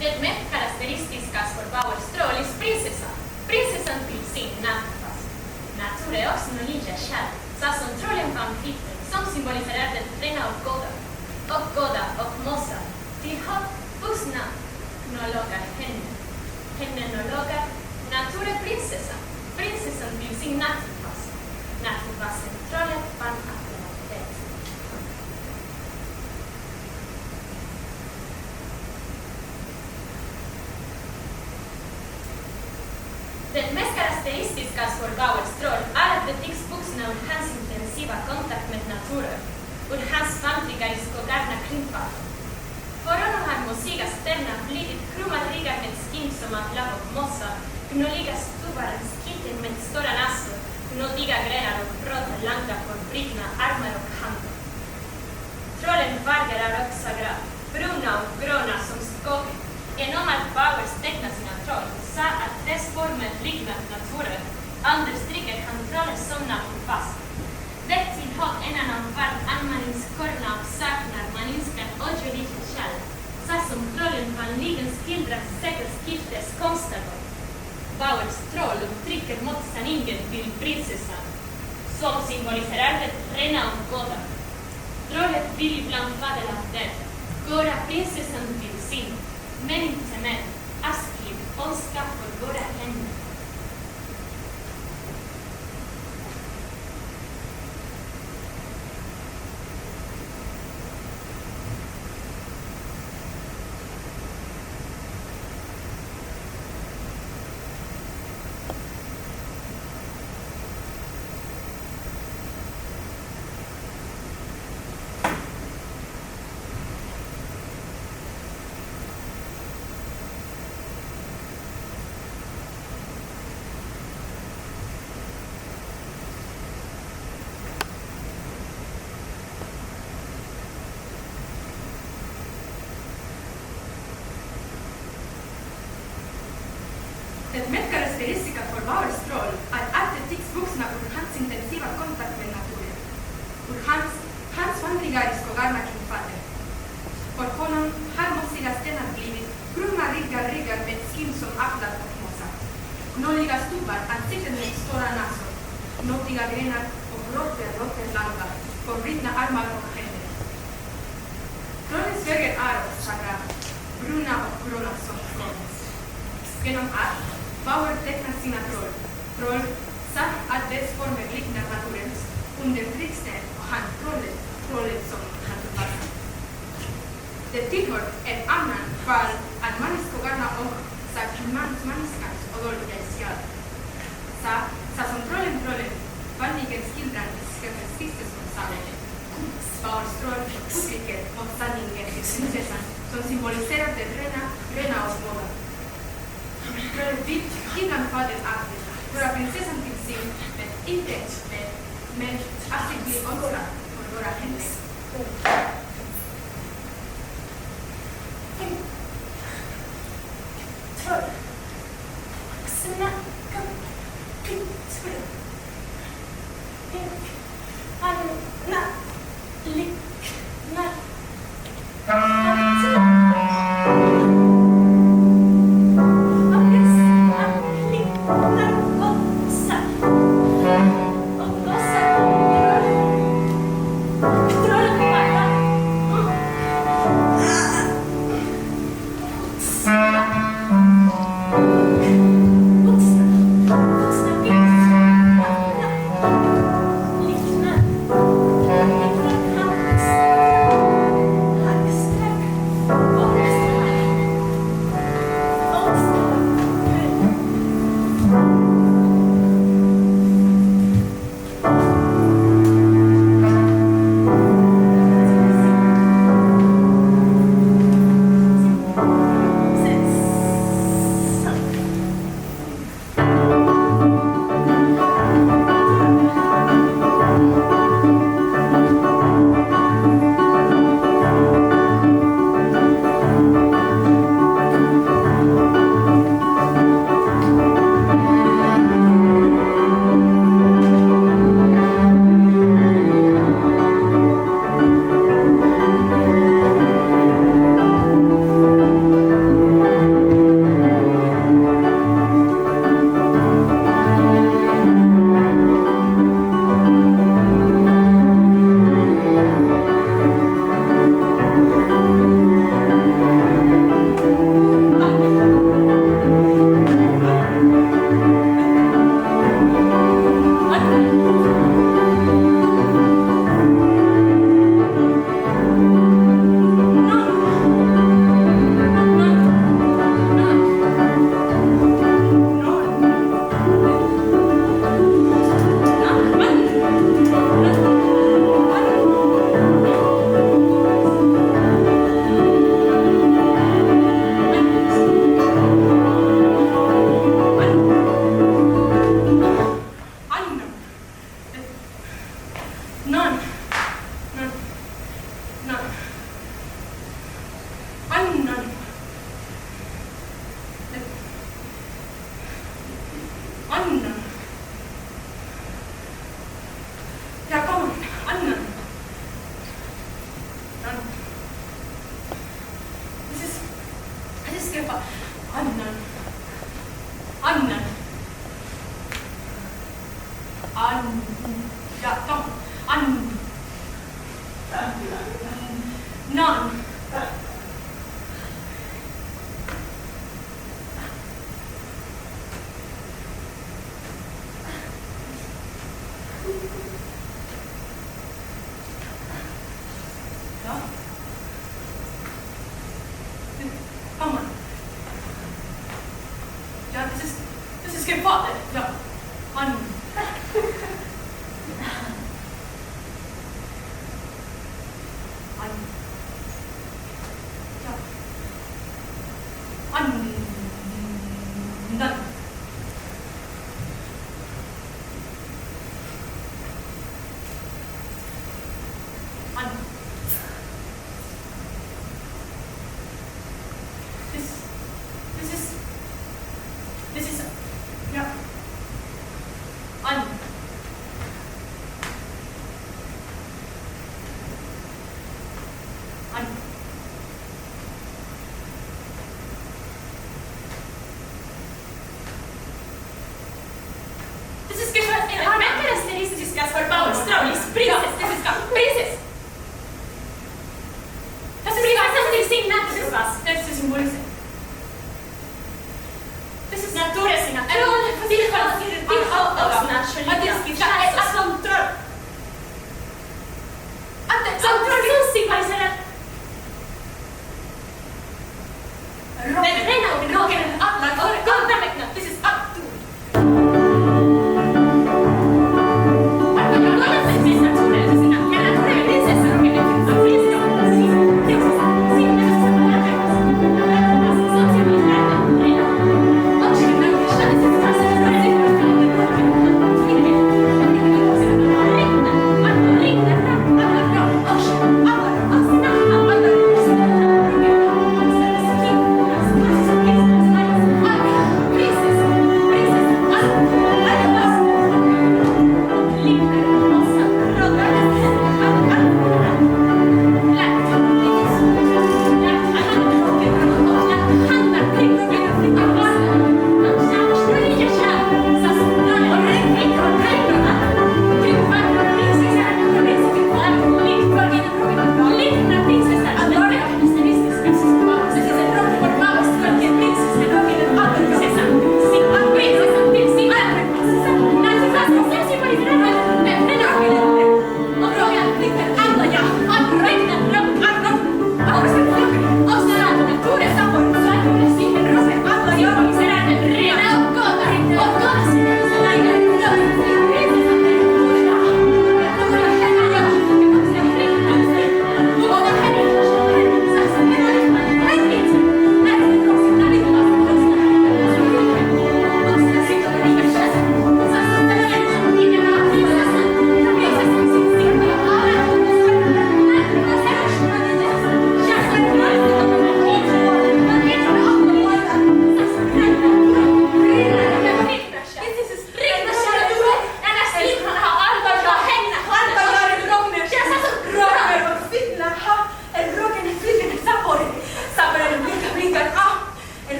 Det mest karaktäristiska för Bauers troll är prinsessan. Prinsessan till sin nattfast. Natur är också någon lika kärl, så som trollen fann fitten, som symboliserar det rena och goda och mossa. Till hav vuxna nologar henne. Henne nologar natur är prinsessan. Prinsessan till sin nattfast. Nattfasten trollet fann att det var rätt. Det mest karaktäristiska för Bauers troll är att det tycks vuxna ur hans intensiva kontakt med naturen, ur hans vandringar i skogarna kring parken. För honom har musiga städerna blivit krummadriga med skinn som av lav och mossa, knulliga stuvar, skitten med stora nassor, knoddiga grenar och bråda långa förvridna armar och händer. Trollen vargar är också bruna och gröna som skogen. Genom att Bauers tecknar sina troll sa att dess former liknar naturen, understryker han trollen som naturfast. Det tillhör en annan värld att man inskorna och saknar maninskans ödjolika kärl, så som trollen vanligen skildrar sekelskiftes konstnärgång. Bauers troll uttrycker motsättningen till prinsessan, som symboliserar det rena och goda. Trollet vill ibland fadel av det, göra prinsessan till sin, men inte med asklig ondska för våra händer. Det mest karaktäristiska för Bauers troll är att det tycks vuxna ur hans intensiva kontakt med naturen, ur hans vandringar i skogarna kring fadet. För honom har mossiga stenar blivit krumma ryggar med skinn som avlar och mossa, knolliga stuvar, ansikten med stora nassor, knoddiga grenar och bråte långa, förvridna armar och händer. Trollens vägar är också bruna och gröna som trollens. Genom att Bauer tecknar sina troll sa att dess former liknar naturens under krigstid och han trollet som naturfast. Det tillhör en annan fall att man i skogarna och manskans och dåliga skall. Så som trollen vanligen skildrar skräckskistes som samhälle. Bauers troll uttrycker motsättningen till prinsessan som symboliserar det rena och goda. Trollet vill innan fadel arbeta, göra prinsessan till sin, men inte med avsiktlig ondska för våra händer. Troll. Snacka pintur. Anna liknar.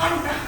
Anda.